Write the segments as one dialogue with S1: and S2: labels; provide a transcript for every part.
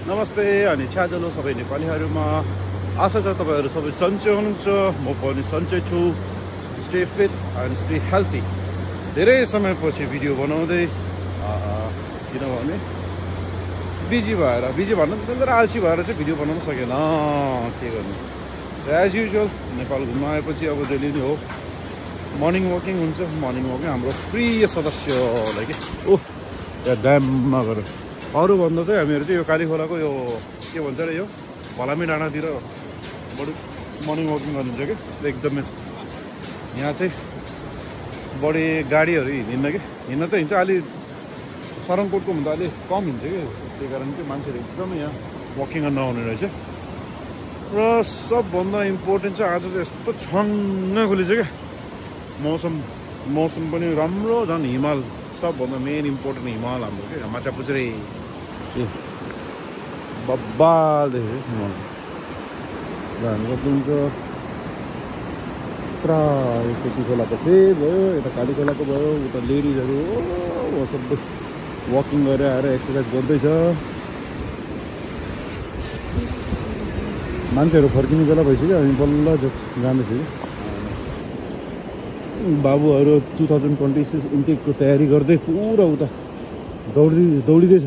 S1: नमस्ते अनि छ्याजलो सबै नेपालीहरूमा आशा छ तपाईहरु सबै सन्चै हुनुहुन्छ। म पनि सन्चै छु। Stay fit and stay healthy. धेरै समयपछि भिडियो बनाउँदै किनभने बिजी भन्न त आल्सी भएर चाहिँ भिडियो बनाउन सकेन। के गर्नु, एज युजुअल नेपाल घुम्न आएपछि अब डेली नै हो मर्निङ वकिङ हुन्छ। मर्निङ वकिङ हाम्रो प्रिय सदस्यलाई के यहाँ ड्याममा गएर अरूभन्दा चाहिँ हामीहरू चाहिँ यो कालीखोलाको यो के भन्छ अरे यो भलामी डाँडातिर बढी मर्निङ वकिङ गरिन्छ कि एकदमै। यहाँ चाहिँ बढी गाडीहरू हिँड्दैन कि हिँड्न त हिँड्छ, अलि सरङकोटको भन्दा अलि कम हिँड्छ कि, त्यही कारण चाहिँ मान्छेहरू एकदमै यहाँ वकिङ गर्न आउने रहेछ। र सबभन्दा इम्पोर्टेन्ट चाहिँ आज चाहिँ यस्तो छङ्ग खुलेछ क्या मौसम पनि राम्रो। झन् हिमाल सबभन्दा मेन इम्पोर्टेन्ट हिमाल हाम्रो के माछापुच्छ्रे बब्बाल देख्यो हिमाल हाम्रो हुन्छ। पुरा यो सेती खोलाको फेद भयो, यता काली खोलाको भयो, उता लेडिजहरू सबै वकिङ गरेर आएर एक्सर्साइज गर्दैछ। मान्छेहरू फर्किने बेला भइसक्यो, हामी बल्ल जाँदैछौँ। बाबुहरू 2026 इन्टेकको तयारी गर्दै पुरा उता दौडिँदैछ।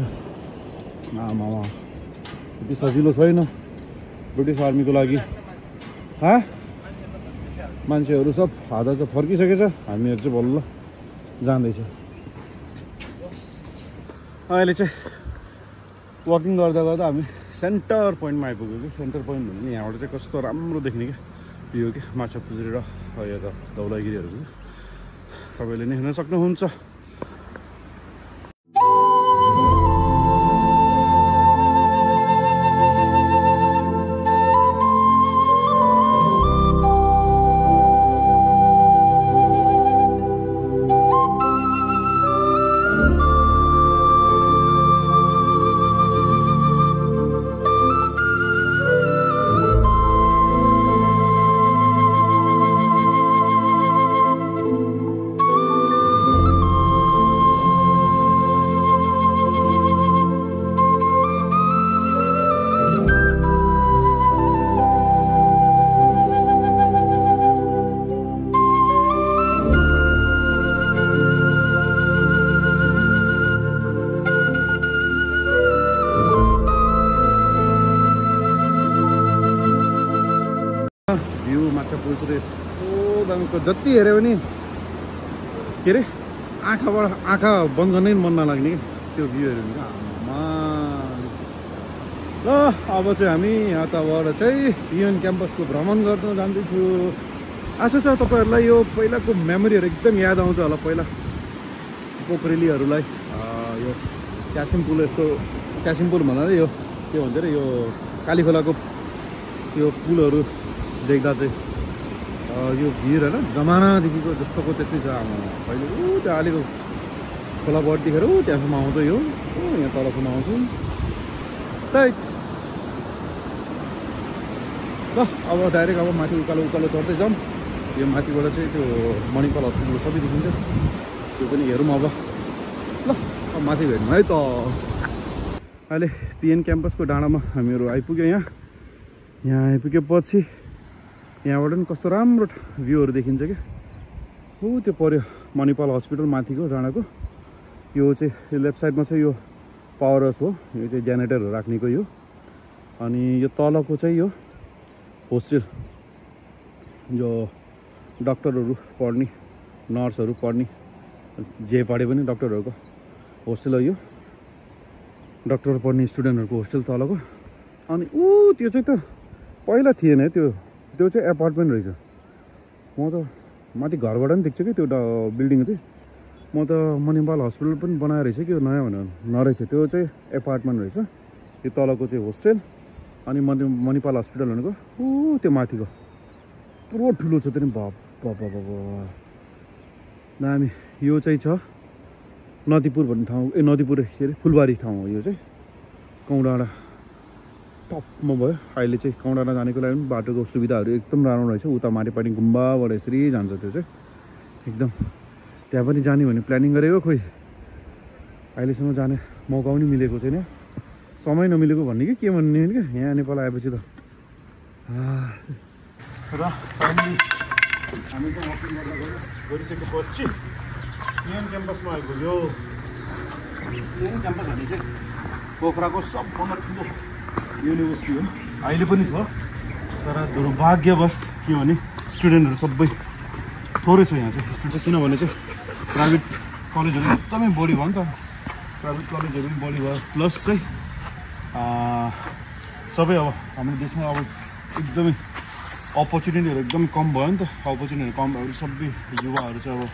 S1: आमा त्यति सजिलो छैन ब्रिटिस आर्मीको लागि। मान्छेहरू सब आधा चाहिँ फर्किसकेछ, हामीहरू चाहिँ बल्ल जाँदैछ। अहिले चाहिँ वकिङ गर्दा गर्दा हामी सेन्टर पोइन्टमा आइपुग्यो कि सेन्टर पोइन्ट भन्ने यहाँबाट चाहिँ कस्तो राम्रो देख्ने क्या यो के माछापुच्छ्रे र यो त धौलागिरीहरू तपाईँले नै हेर्न सक्नुहुन्छ। भ्यू माछापुच्छ्रे यस्तो दामीको जति हेऱ्यो भने के अरे आँखा बन्द गर्नै मन नलाग्ने कि त्यो भ्यू हेऱ्यो भने। ल अब चाहिँ हामी यहाँबाट चाहिँ पिएन क्याम्पसको भ्रमण गर्न जाँदैछु। आशा छ तपाईँहरूलाई यो पहिलाको मेमोरीहरू एकदम याद आउँछ होला। पहिला पोखरेलीहरूलाई यो क्यासिम पुल, यस्तो क्यासिम पुल भन्दा यो के भन्छ अरे यो कालीखोलाको यो पुलहरू देख्दा चाहिँ यो भिर होइन जमानादेखिको जस्तोको त्यस्तै छ। पहिले त्यहाँ अलिक खोला बढ्तीखेर त्यहाँसम्म आउँछ यो यहाँ तलसम्म आउँछु। ल अब डाइरेक्ट अब माथि उकालो चढ्दै जाउँ। यो माथिबाट चाहिँ त्यो मणिपाल हस्पिटल सबै देखिन्छ, त्यो पनि हेरौँ अब। ल अब माथि भेट्नु है त। अहिले पिएन क्याम्पसको डाँडामा हामीहरू आइपुग्यो। यहाँ आइपुगेपछि यहाँबाट पनि कस्तो राम्रो भ्यूहरू देखिन्छ क्या। त्यो पर्यो मणिपाल हस्पिटल माथिको डाँडाको। यो चाहिँ लेफ्ट साइडमा चाहिँ यो पावर हाउस हो, यो चाहिँ जेनेरेटरहरू राख्नेको यो। अनि यो तलको चाहिँ यो होस्टेल, जो डक्टरहरू पढ्ने नर्सहरू पढ्ने जे पढे पनि डक्टरहरूको होस्टेल हो यो। डक्टर पढ्ने स्टुडेन्टहरूको होस्टेल तलको। अनि त्यो चाहिँ त पहिला थिएन है, त्यो चाहिँ एपार्टमेन्ट रहेछ। म त माथि घरबाट पनि देख्छु कि त्यो बिल्डिङ चाहिँ। म त मणिपाल हस्पिटल पनि बनाएर रहेछ कि नयाँ भनेर नरहेछ, त्यो चाहिँ एपार्टमेन्ट रहेछ। यो तलको चाहिँ होस्टेल अनि मणिपाल हस्पिटल भनेको त्यो माथिको पुरो ठुलो छ त्यो नि। बाबा दामी। यो चाहिँ छ नदीपुर भन्ने ठाउँ, नदीपुर के अरे फुलबारी ठाउँ हो यो चाहिँ। कौडाँडा टपमा भयो। अहिले चाहिँ कौडाँडा जानेको लागि पनि बाटोको सुविधाहरू एकदम राम्रो रहेछ। उता माथिपट्टि गुम्बाबाट यसरी जान्छ त्यो चाहिँ एकदम। त्यहाँ पनि जाने भने प्लानिङ गरेको, खोइ अहिलेसम्म जाने मौका पनि मिलेको छैन। समय नमिलेको भन्ने कि के भन्ने क्या यहाँ नेपाल आएपछि त र फाइनली हामी त वकिङ गर्दा गरिसकेपछि पिएन क्याम्पसमा आइपुग्यो पिएन क्याम्पस भन्ने चाहिँ पोखराको सबभन्दा ठुलो युनिभर्सिटी हो अहिले पनि छ तर दुर्भाग्यवश के भने स्टुडेन्टहरू सबै थोरै छ यहाँ चाहिँ स्टुडेन्ट किनभने चाहिँ प्राइभेट कलेजहरू एकदमै बढी भयो नि त प्राइभेट कलेजहरू पनि बढी भयो प्लस चाहिँ सबै अब हाम्रो देशमा अब एकदमै अपर्च्युनिटीहरू एकदम कम भयो नि त अपर्च्युनिटीहरू कम भएर सबै युवाहरू चाहिँ अब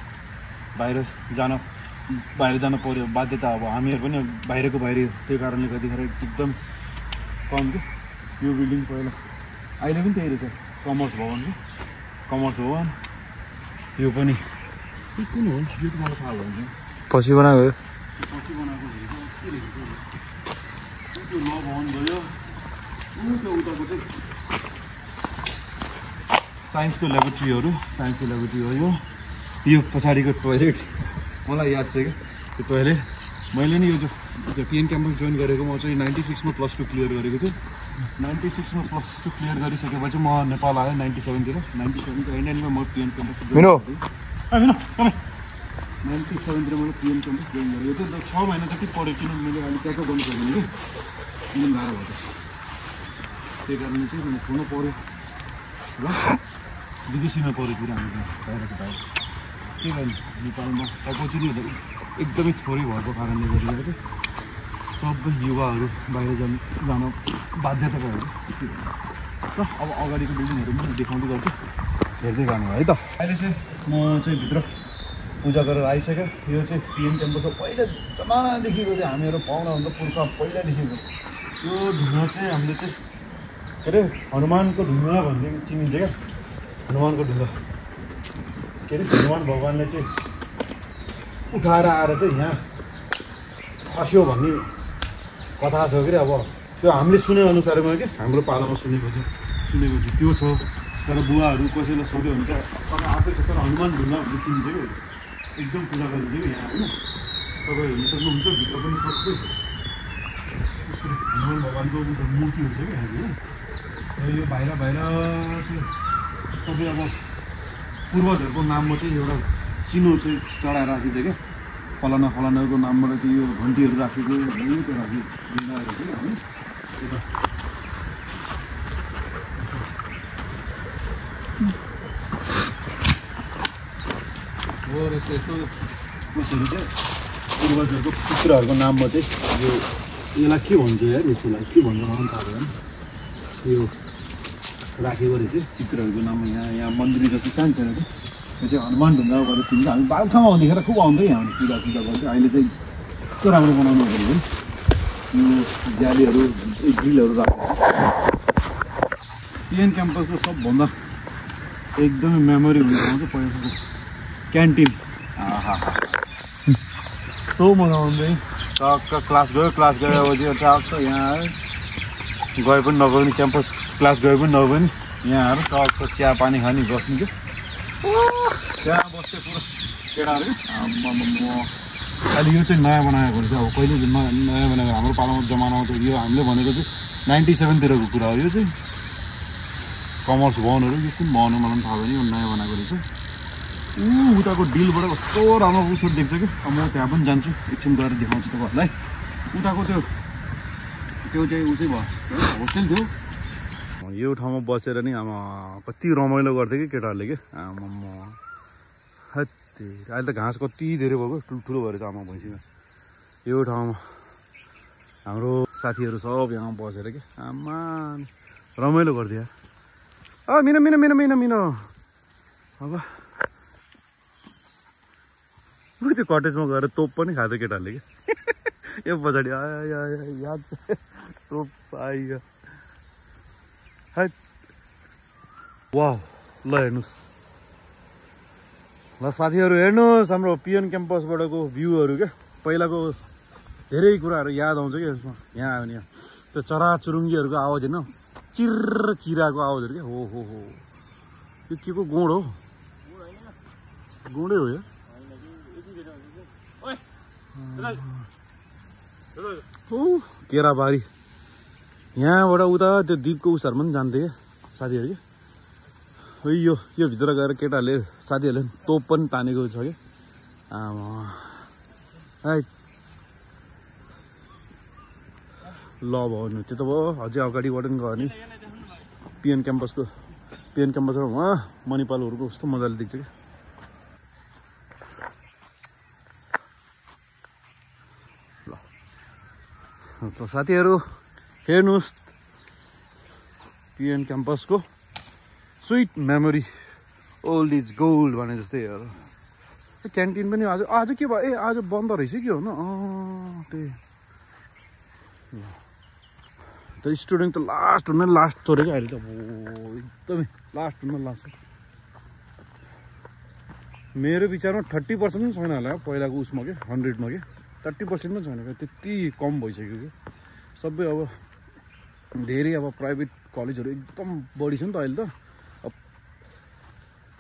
S1: बाहिर जान पऱ्यो बाध्यता अब हामीहरू पनि बाहिरको बाहिर त्यो कारणले गर्दाखेरि एकदम कम थियो यो बिल्डिङ पहिला अहिले पनि त्यही रहेछ कमर्स भवन कि कमर्स भवन यो पनि कुन हो यो त मलाई थाहा भयो
S2: पछि बनाएको
S1: त्यो ल भवन गयो त्यो उताको चाहिँ साइन्सको ल्याबोरेटरीहरू हो यो पछाडिको टोइलेट मलाई याद छ क्या त्यो टोइलेट मैले नि यो जो पिएन क्याम्पस जोइन गरेको म चाहिँ 96मा +2 क्लियर गरेको थिएँ 96मा +2 क्लियर गरिसकेपछि म नेपाल आएँ 97तिर 97को एन्डमा म पिएन क्याम्पस 97तिर मैले पिएन क्याम्पस जोइन गरेँ यो चाहिँ 6 महिना जति पढेँ किन मैले अहिले ट्याक्क गर्नु सक्दिनँ कि किन गाह्रो भयो त्यही कारणले चाहिँ मैले छोड्नु पऱ्यो र विदेशीमा पऱ्यो फेरि हामी बाहिरको बाहिर त्यही कारण नेपालमा अपर्च्युनिटीहरू एकदमै थोरै भएको कारणले गर्दा चाहिँ सबै युवाहरू बाहिर जान बाध्यता भयो र अब अगाडिको बिल्डिङहरू पनि देखाउँदै गर्छु हेर्दै जानु है त अहिले चाहिँ म चाहिँ भित्र पूजा गरेर आइसक्यो यो चाहिँ पिएन क्याम्पस हो पहिला जमानादेखिको चाहिँ हामीहरू पाहुनाभन्दा पुर्खा पहिलादेखिको यो ढुङ्गा चाहिँ हामीले चाहिँ के अरे हनुमानको ढुङ्गा भन्ने चिनिन्छ क्या हनुमानको ढुङ्गा के अरे हनुमान भगवान्ले चाहिँ उठाएर आएर चाहिँ यहाँ खस्यो भन्ने कथा छ कि अब त्यो हामीले सुनेअनुसारमा क्या हाम्रो पालामा सुनेको चाहिँ त्यो छ तर बुवाहरू कसैलाई सोध्यो भने चाहिँ तर आफै छ तर हनुमान ढुङ्गा भन्ने चिनिन्छ कि एकदम पूजा गरिन्छ कि यहाँ होइन तपाईँ हेर्नु सक्नुहुन्छ भित्र पनि सबै हनुमान भगवान्को मूर्ति हुन्छ कि यहाँ होइन यो बाहिर चाहिँ सबै अब पूर्वजहरूको नाममा चाहिँ एउटा चिनो चाहिँ चढाएर राखिन्छ क्या फलानाको नामबाट चाहिँ यो घन्टीहरू राखेको त्यो राखिदिएर चाहिँ होइन हो रहेछ यस्तो कसरी चाहिँ पूर्वजहरूको पितृहरूको नाममा चाहिँ यसलाई के भन्छ यार यसलाई के भन्छ मलाई थाहा भएन यो राखेको रहेछ पितृहरूको नाममा यहाँ मन्दिर जस्तो सानो त्यो चाहिँ हनुमान ढुङ्गा गरेर चिन्छ हामी बालखामा आउँदाखेरि खुब आउँदै यहाँ पूजा गर्दै अहिले चाहिँ यस्तो राम्रो बनाउनु पऱ्यो है यो जालीहरू ग्रिलहरू राखेको पिएन क्याम्पसको सबभन्दा एकदमै मेमोरी हुने ठाउँ चाहिँ पहिलाको क्यान्टिन यस्तो मजा आउँदै टक्क क्लास गयो टक्क यहाँ आयो गए पनि नगयो भने क्याम्पस क्लास गए पनि नगयो भने यहाँ आएर टक्क चिया पानी खाने बस्नु क्या त्यहाँ बस्दै पुरा केटाहरू अहिले यो चाहिँ नयाँ बनाएको रहेछ अब कहिले नयाँ बनाएको हाम्रो पालामा जमानामा त यो हामीले भनेको चाहिँ 97तिरको कुरा हो यो चाहिँ कमर्स भवनहरू यो कुन भवन हो मलाई पनि थाहा भएन यो नयाँ बनाएको रहेछ उताको डिलबाट कस्तो राम्रो उसो देख्छ कि अब म त्यहाँ पनि जान्छु एकछिन गएर देखाउँछु तपाईँहरूलाई उताको त्यो चाहिँ उसै भयो होस्टेल थियो यो ठाउँमा बसेर नि आमा कति रमाइलो गर्थ्यो कि केटाहरूले कि आमा अहिले त घाँस कति धेरै भएको ठुल्ठुलो भएर चाहिँ आमा भैँसीमा यो ठाउँमा हाम्रो साथीहरू सब यहाँ बसेर कि आमा रमाइलो गर्थ्यो मिनो अब त्यो कटेजमा गएर तोप पनि खाँथ्यो केटाहरूले कि यो पछाडि याद तोप आइयो वाह ल हेर्नुहोस् ल साथीहरू हेर्नुहोस् हाम्रो पिएन क्याम्पसबाटको भ्यूहरू क्या पहिलाको धेरै कुराहरू याद आउँछ क्या यसमा यहाँ आयो भने त्यो चराचुरुङ्गीहरूको आवाज होइन चिर्र किराको आवाजहरू क्या हो यो के को गुँड हो गुँडै हो यो केराबारी यहाँबाट उता त्यो दिपको उसहरू पनि जान्थे क्या साथीहरू कि यो भित्र गएर केटाहरूले साथीहरूले तोप पनि तानेको छ कि ल भन्नु त्यो त भयो अझै अगाडिबाट पनि गयो भने पिएन क्याम्पसमा उहाँ मणिपालहरूको कस्तो मजाले देख्छ क्या ल साथीहरू हेर्नुहोस् पिएन क्याम्पसको sweet memory old is gold भने जस्तै हेर क्यान्टिन पनि आज के भयो आज बन्द रहेछ कि हो न त्यही त स्टुडेन्ट त लास्ट थोरै क्या अहिले त एकदमै लास्ट मेरो विचारमा 30% पनि छैन होला पहिलाको उसमा के 100मा के 30% पनि छैन त्यति कम भइसक्यो कि सबै अब धेरै अब प्राइभेट कलेजहरू एकदम बढी छ नि त अहिले त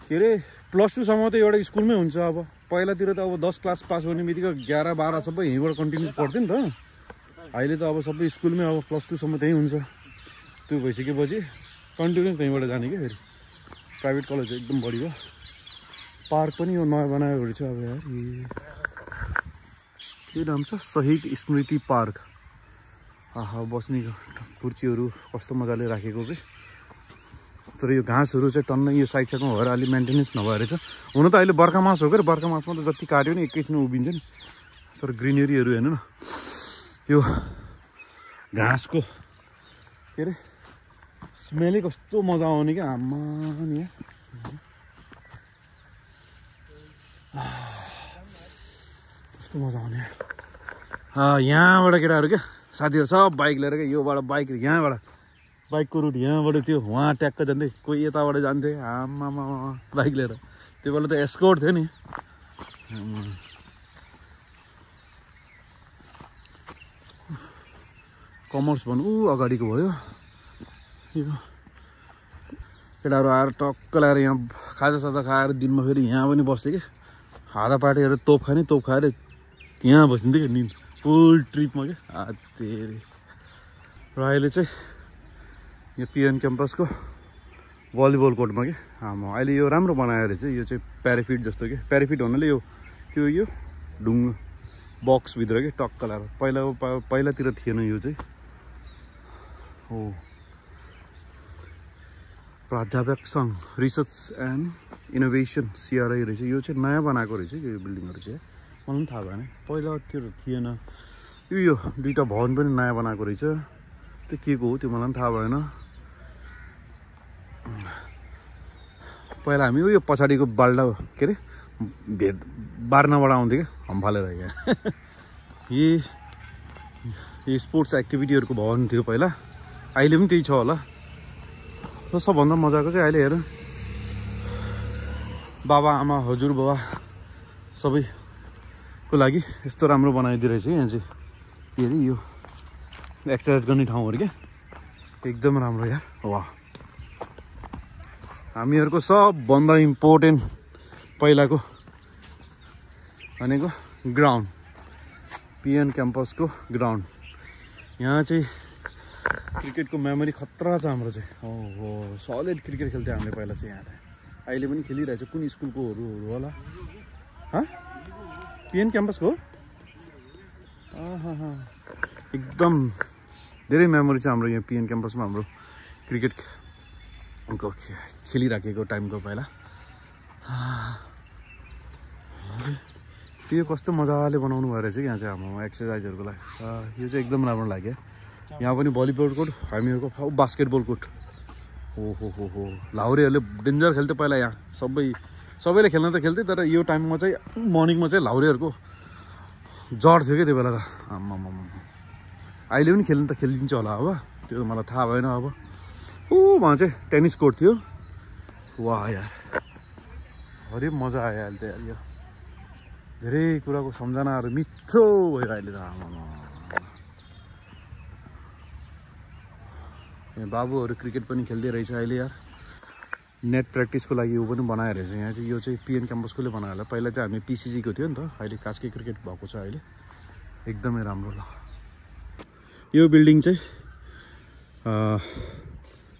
S1: के अरे +2 सम्म त एउटा स्कुलमै हुन्छ अब पहिलातिर त अब 10 क्लास पास हुने बित्तिकै 11-12 सबै यहीँबाट कन्टिन्युस पढ्थ्यो नि त अहिले त अब सबै स्कुलमै अब +2 सम्म त्यहीँ हुन्छ त्यो भइसकेपछि कन्टिन्युस त्यहीँबाट जाने क्या फेरि प्राइभेट कलेज एकदम बढी भयो पार्क पनि यो नयाँ बनाएको छ अब यार के नाम छ शहीद स्मृति पार्क बस्ने कुर्चीहरू कस्तो मजाले राखेको कि तर यो घाँसहरू चाहिँ टन्न यो साइडमा भएर अलि मेन्टेनेन्स नभएर चाहिँ हुन त अहिले बर्खा मास हो क्या बर्खा मासमा त जति काट्यो नि एकैछिनमा उभिन्छ नि तर ग्रिनेरीहरू हेर्नु न यो घाँसको के अरे स्मेलै कस्तो मजा आउने क्या आम्मा नि कस्तो मजा आउने यहाँबाट केटाहरू क्या साथीहरू सब बाइक लिएर क्या योबाट बाइक यहाँबाट बाइकको रुट यहाँबाट त्यो वहाँ ट्याक्क जान्थ्यो कोही यताबाट जान्थे आमामा बाइक लिएर त्यो बेला त एस्कोर्ट थियो नि कमर्स भन्नु अगाडिको भयो यो केटाहरू आएर टक्क लगाएर यहाँ खाजासाजा खाएर दिनमा फेरि यहाँ पनि बस्थ्यो कि हादापाटीहरू तोप खाएर त्यहाँ बसिन्थ्यो कि निन्द फुल ट्रिपमा क्या तेरे र अहिले चाहिँ यो पिएन क्याम्पसको भलिबल कोर्टमा कि अहिले यो राम्रो बनाएर रहेछ यो चाहिँ प्याराफिट जस्तो कि प्याराफिट हुनाले यो त्यो यो ढुङ्गा बक्सभित्र कि टक्क लगाएर पहिलातिर थिएन यो चाहिँ हो प्राध्यापक सङ्घ रिसर्च एन्ड इनोभेसन सिआरआई रहेछ यो चाहिँ नयाँ बनाएको रहेछ कि यो बिल्डिङहरू चाहिँ मलाई पनि थाहा भएन पहिलातिर थिएन यो दुईवटा भवन पनि नयाँ बनाएको रहेछ त्यो के को हो त्यो मलाई पनि थाहा भएन पहिला हामी यो पछाडिको बाल्डा के अरे बार्नाबाट आउँथ्यो क्या हम्फालेर यहाँ यी स्पोर्ट्स एक्टिभिटीहरूको भवन थियो पहिला अहिले पनि त्यही छ होला र सबभन्दा मजाको चाहिँ अहिले हेर बाबा आमा हजुरबाबा सबैको लागि यस्तो राम्रो बनाइदिइरहेछ यहाँ चाहिँ के अरे यो एक्सर्साइज गर्ने ठाउँहरू क्या एकदम राम्रो यार वाह हामीहरूको सबभन्दा इम्पोर्टेन्ट पहिलाको भनेको ग्राउन्ड पिएन क्याम्पसको ग्राउन्ड यहाँ चाहिँ क्रिकेटको मेमोरी खतरा छ हाम्रो चाहिँ हो सलिड क्रिकेट खेल्थ्यो हामीले पहिला चाहिँ यहाँ अहिले पनि खेलिरहेछ कुन स्कुलकोहरू होला पिएन क्याम्पसको एकदम धेरै मेमोरी छ हाम्रो यहाँ पिएन क्याम्पसमा हाम्रो क्रिकेटको खेलिराखेको टाइमको पहिला यो कस्तो मजाले बनाउनु भएर चाहिँ यहाँ चाहिँ हाम्रो एक्सर्साइजहरूको लागि यो चाहिँ एकदम राम्रो लाग्यो यहाँ पनि भलिबल कोर्ट हामीहरूको बास्केटबल कोर्ट हो लाहुरेहरूले डेन्जर खेल्थ्यो पहिला यहाँ सबैले खेल्न त खेल्थ्यो तर यो टाइममा चाहिँ मर्निङमा चाहिँ लाहुरेहरूको जड थियो क्या त्यो बेला त आम्मामा अहिले पनि खेल्नु त खेलिदिन्छ होला अब त्यो मलाई थाहा भएन अब वहाँ चाहिँ टेनिस कोर्ट थियो वाह यार हरे मजा आयो अहिले त यार यो धेरै कुराको सम्झनाहरू मिठो भयो अहिले त आमामा यहाँ बाबुहरू क्रिकेट पनि खेल्दै रहेछ अहिले यार नेट प्र्याक्टिसको लागि यो पनि बनाएर रहेछ यहाँ चाहिँ यो चाहिँ पिएन क्याम्पसकोले बनायो होला पहिला चाहिँ हामी पिसिजीको थियो नि त अहिले कास्की क्रिकेट भएको छ अहिले एकदमै राम्रो ल यो बिल्डिङ चाहिँ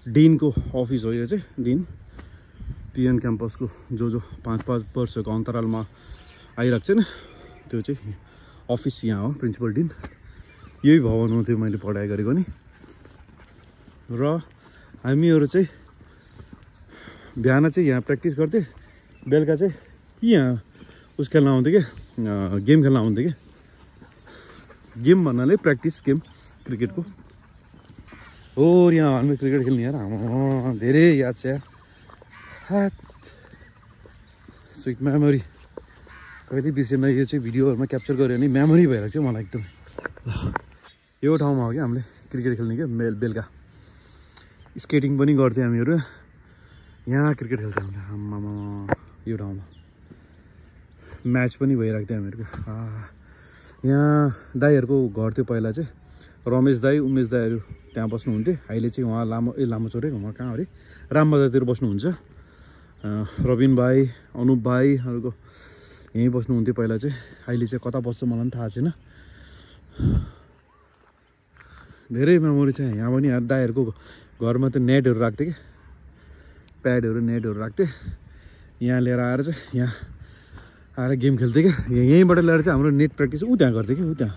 S1: डिनको अफिस हो यो चाहिँ डिन पिएन क्याम्पसको जो 5-5 वर्षको अन्तरालमा आइरहेको छ नि त्यो चाहिँ अफिस यहाँ हो प्रिन्सिपल डिन यही भवनमा थियो मैले पढाइ गरेको नि र हामीहरू चाहिँ बिहान चाहिँ यहाँ प्र्याक्टिस गर्थेँ बेलुका चाहिँ यहाँ उस खेल्न आउँथ्यो क्या गेम खेल्न आउँथ्यो क्या गेम भन्नाले प्र्याक्टिस गेम क्रिकेटको हो यहाँ हामी क्रिकेट खेल्ने यार धेरै याद छ यार स्विट मेमोरी कहिले बिर्सेन यो चाहिँ भिडियोहरूमा क्याप्चर गऱ्यो भने मेमोरी भइरहेको छ मलाई एकदम यो ठाउँमा हो क्या हामीले क्रिकेट खेल्ने क्या बेलुका स्केटिङ पनि गर्थ्यौँ हामीहरू यहाँ क्रिकेट खेल्थ्यौँ हामीले आम्मामा यो ठाउँमा म्याच पनि भइरहेको थियो हामीहरूको यहाँ दाईहरूको घर थियो पहिला चाहिँ रमेश दाई उमेश दाईहरू त्यहाँ बस्नुहुन्थ्यो अहिले चाहिँ उहाँ लामो चोरे उहाँ कहाँ अरे रामबजारतिर बस्नुहुन्छ रबिन भाइ अनुप भाइहरूको यहीँ बस्नुहुन्थ्यो पहिला चाहिँ अहिले चाहिँ कता बस्छ मलाई पनि थाहा छैन धेरै मेमोरी छ यहाँ पनि दाईहरूको घरमा त नेटहरू राख्थ्यो कि प्याडहरू नेटहरू राख्थेँ यहाँ लिएर आएर चाहिँ यहाँ आएर गेम खेल्थेँ क्या यहीँबाट ल्याएर चाहिँ हाम्रो नेट प्र्याक्टिस त्यहाँ गर्थ्यो कि त्यहाँ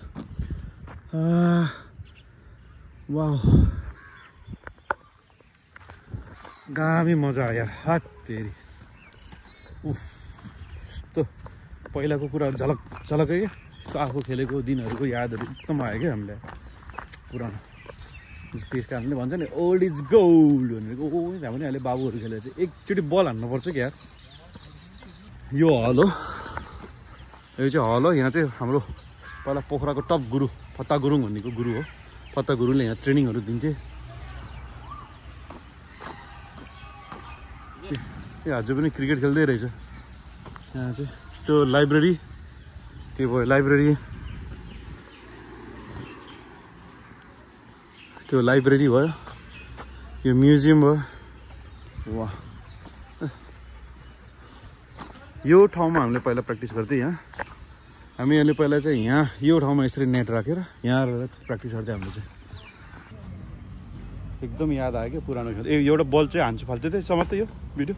S1: वाह दामी मजा आयो यार हात तेरी यस्तो पहिलाको कुराहरू झलक झलकै क्या आफू खेलेको दिनहरूको यादहरू एकदम आयो क्या हामीलाई पुरानो त्यस कारणले भन्छ नि ओल्ड इज गोल्ड भनेको त्यहाँ पनि अहिले बाबुहरू खेलेर चाहिँ एकचोटि बल हान्नुपर्छ क्या यो हल हो यो चाहिँ हल हो यहाँ चाहिँ हाम्रो पहिला पोखराको टप गुरु फत्ता गुरुङ भन्नेको गुरु हो फत्ता गुरुले यहाँ ट्रेनिङहरू दिन्थे ए आज पनि क्रिकेट खेल्दै रहेछ यहाँ चाहिँ त्यो लाइब्रेरी त्यो भयो लाइब्रेरी त्यो लाइब्रेरी भयो यो म्युजियम भयो वाह यो ठाउँमा हामीले पहिला प्र्याक्टिस गर्थ्यौँ यहाँ हामीहरूले पहिला चाहिँ यहाँ यो ठाउँमा यसरी नेट राखेर यहाँ प्र्याक्टिस गर्थ्यौँ हामीले चाहिँ एकदम याद आयो क्या पुरानो खेल एउटा बल चाहिँ हान्छु फाल्थ्यो त्यही समात्दै यो भिडियो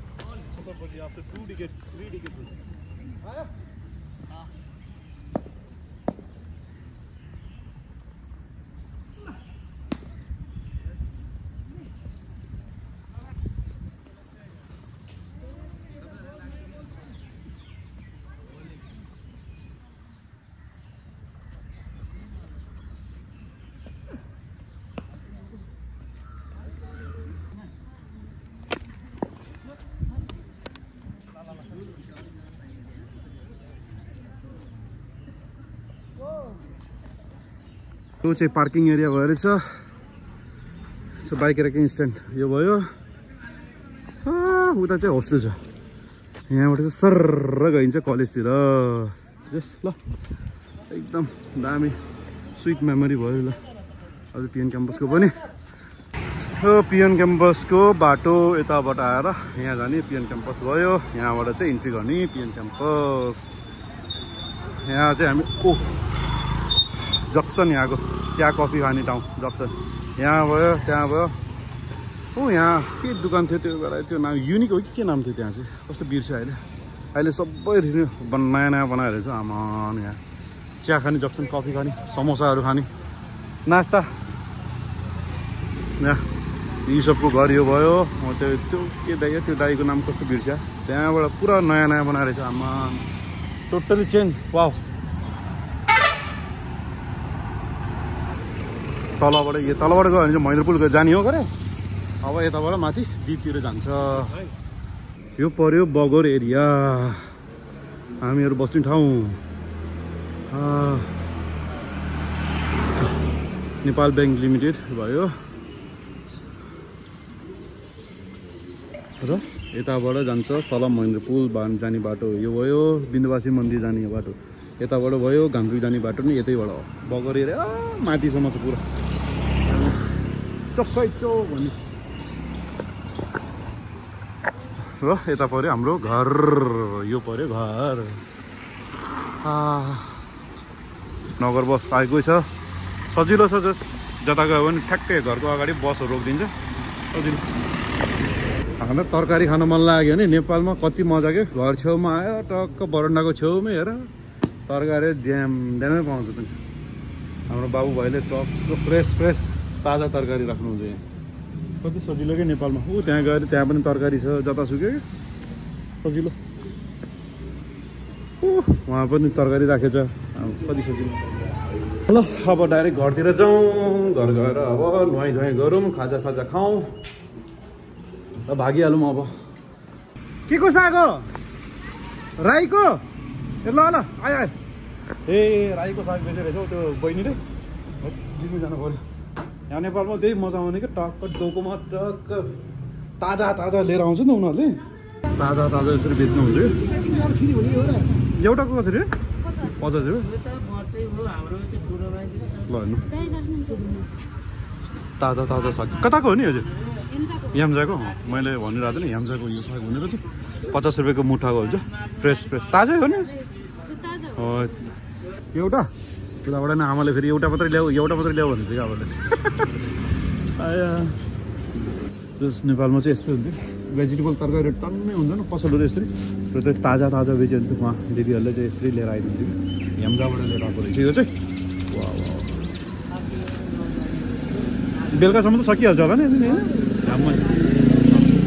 S1: यो चाहिँ पार्किङ एरिया भएर छ सो बाइक राख्ने स्ट्यान्ड यो भयो उता चाहिँ होस्टेल छ यहाँबाट चाहिँ सर्र गइन्छ कलेजतिर जस ल एकदम दामी स्विट मेमोरी भयो ल अझ पिएन क्याम्पसको पनि यो पिएन क्याम्पसको बाटो यताबाट आएर यहाँ जाने पिएन क्याम्पस भयो यहाँबाट चाहिँ इन्ट्री गर्ने पिएन क्याम्पस यहाँ चाहिँ हामी जक्सन यहाँको चिया कफी खाने ठाउँ जक्सन यहाँ भयो त्यहाँ भयो यहाँ के दुकान थियो त्यो बेला त्यो नाम युनिक हो कि के नाम थियो त्यहाँ चाहिँ कस्तो बिर्छ अहिले सबै नयाँ नयाँ बनाएर छ आमा यहाँ चिया खाने जक्सन कफी खाने समोसाहरू खाने नास्ता यहाँ यी सबको घर यो भयो त्यो के दाइ त्यो दाइको नाम कस्तो बिर्छ त्यहाँबाट पुरा नयाँ नयाँ बनाएर छ आमा टोटली चेन्ज वाउ तलबाट गयो भने चाहिँ महेन्द्र पुल जाने हो गरे अब यताबाट माथि दिपतिर जान्छ यो पर्यो बगर एरिया हामीहरू बस्ने ठाउँ नेपाल ब्याङ्क लिमिटेड भयो र यताबाट जान्छ तल महेन्द्र पुल जाने बाटो यो भयो बिन्दुवासी मन्दिर जाने बाटो यताबाट भयो घामचुक जाने बाटो नि यतैबाट हो बगर एरिया माथिसम्म छ पुरा चक्कै चौक भन्ने र यता पर्यो हाम्रो घर यो पर्यो घर नगर बस आएकै छ सजिलो छ जस जता गयो भने ठ्याक्कै घरको अगाडि बसहरू रोकिदिन्छ। हामीलाई तरकारी खान मन लाग्यो भने नेपालमा कति मजा के घर छेउमा आयो टक्क बरन्डाको छेउमै हेर तरकारी ड्यामै पाउँछ त। हाम्रो बाबु भाइले टक्क फ्रेस ताजा तरकारी राख्नुहुन्छ यहाँ। कति सजिलो क्या नेपालमा। त्यहाँ गएर त्यहाँ पनि तरकारी छ जतासुकै सजिलो। वहाँ पनि तरकारी राखेछ कति सजिलो। ल अब डाइरेक्ट घरतिर जाउँ। घर गएर अब नुहाइ गरौँ खाजा खाउँ र भागिहालौँ। अब के को साग हो? राईको? ए ल आयो ए राईको साग बेचेर रहेछ हौ त्यो बहिनीले। लिनु जानु पऱ्यो। यहाँ नेपालमा त्यही मजा आउने क्या टक्क डोकोमा टक्क ताजा लिएर आउँछ नि उनीहरूले। ताजा यसरी बेच्नुहुन्छ कि एउटाको कसरी 50 हो? ल हेर्नु ताजा साग कताको हो नि हजुर? याम्जाको? मैले भनिरहेको थिएँ नि याम्जाको यो साग हुने रहेछ। 50 रुपियाँको मुठाको हुन्छ। फ्रेस ताजै हो नि? एउटा उताबाट नि आमाले फेरि एउटा मात्रै ल्याऊ भन्नु थियो आमाले। जस नेपालमा चाहिँ यस्तै हुन्थ्यो। भेजिटेबल तरकारी टन्नै हुन्छ नि पसलहरू यसरी र चाहिँ ताजा बेच्यो भने त उहाँ दिदीहरूले चाहिँ यसरी लिएर आइदिन्थ्यो कि याम्जाबाट लिएर आएको रहेछ यो चाहिँ। बेलुकासम्म त सकिहाल्छ होला नि होइन?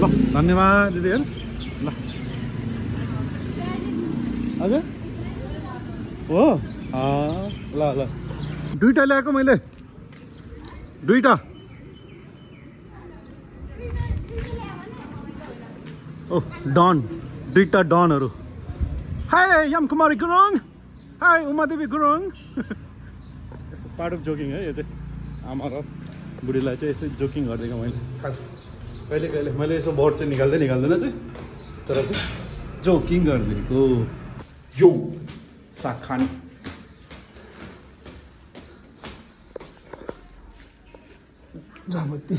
S1: ल धन्यवाद दिदीहरू। ल हजुर हो ल दुईवटा ल्याएको मैले दुईवटा। ओ डन दुईवटा डनहरू। Hi Yam Kumari Gurung. Hi Umadevi Gurung. Part of joking है यो चाहिँ। आमा र बुढीलाई चाहिँ यसो जोकिङ गरिदिएको मैले खास कहिले मैले यसो बोर्ड चाहिँ निकाल्दैन चाहिँ तर चाहिँ जोकिङ गरिदिएको। यो साग खाने जामती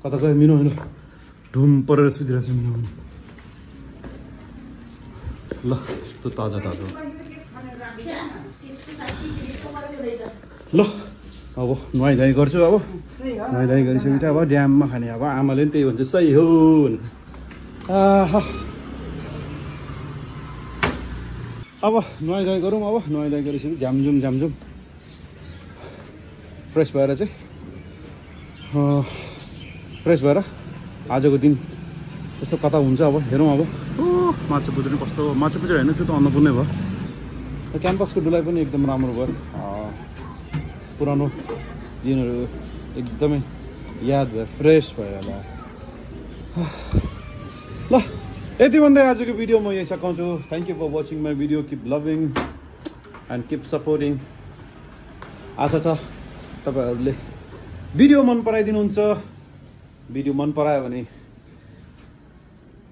S1: कता गयो मिनो धुम परेर सुतिरहेको छु मिनो। ल यस्तो ताजा ल अब नुहाइ गर्छु। अब नुहाइ गरिसकेपछि अब ड्याममा खाने। अब आमाले पनि त्यही भन्छ सही हो। अब नुहाइ गरौँ। अब नुहाइ गरिसकेपछि झ्यामझुम फ्रेस भएर आजको दिन यस्तो कता हुन्छ अब हेरौँ। अब माछा पुज्रे कस्तो माछा पुज्रे होइन त्यो त अन्नपूर्णै भयो। क्याम्पसको डुलाइ पनि एकदम राम्रो भयो। पुरानो दिनहरू एकदमै याद भयो फ्रेस भयो होला। ल यति भन्दै आजको भिडियो म यही सघाउँछु। Thank you for watching my video. Keep loving and keep supporting. आशा छ तपाईँहरूले भिडियो मन पराइदिनुहुन्छ। भिडियो मन परायो भने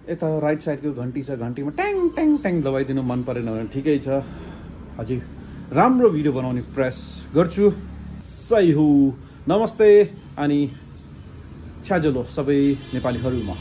S1: यता राइट साइडको घन्टी छ घन्टीमा ट्याङ दबाइदिनु। मन परेन भने ठिकै छ अझै राम्रो भिडियो बनाउने प्रयास गर्छु। सही हो। नमस्ते अनि छ्याजलो सबै नेपालीहरूमा।